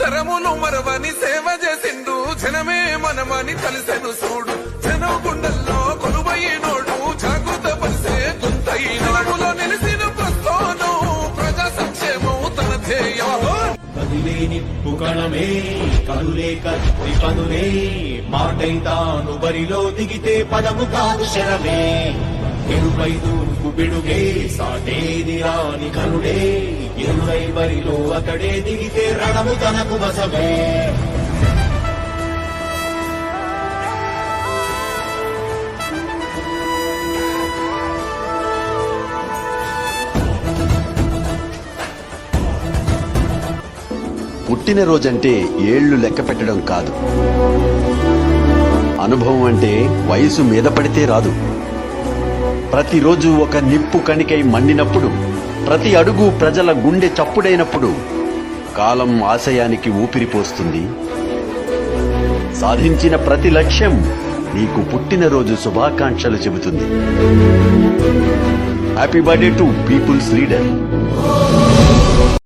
తరములు మరవని సేవ చేసిండు జనమే మనమని కలిసెను చూడు జనం గుండెల్లో కొలువైనోడు జాగృత పరిసే గుంతైనలో నిలిసిన ప్రస్థానం ప్రజా సంక్షేమం తన ధ్యేయం కదిలే నిప్పు కణమే కదులే కత్తి పదులే మాటైతాను బరిలో దిగితే పదము కాదు శరమే ఎరుపై దూకు బిడుగే సాటేది రాని కనుడే ఎరుపై బరిలో అతడే దిగితే రణము తనకు వశమే పుట్టినరోజంటే ఏళ్లు లెక్క పెట్టడం కాదు. అనుభవం అంటే వయసు మీద పడితే రాదు. ప్రతిరోజు ఒక నిప్పు కణికై మండినప్పుడు, ప్రతి అడుగు ప్రజల గుండె చప్పుడైనప్పుడు కాలం ఆశయానికి ఊపిరిపోస్తుంది. సాధించిన ప్రతి లక్ష్యం నీకు పుట్టినరోజు శుభాకాంక్షలు చెబుతుంది. Happy birthday to people's leader.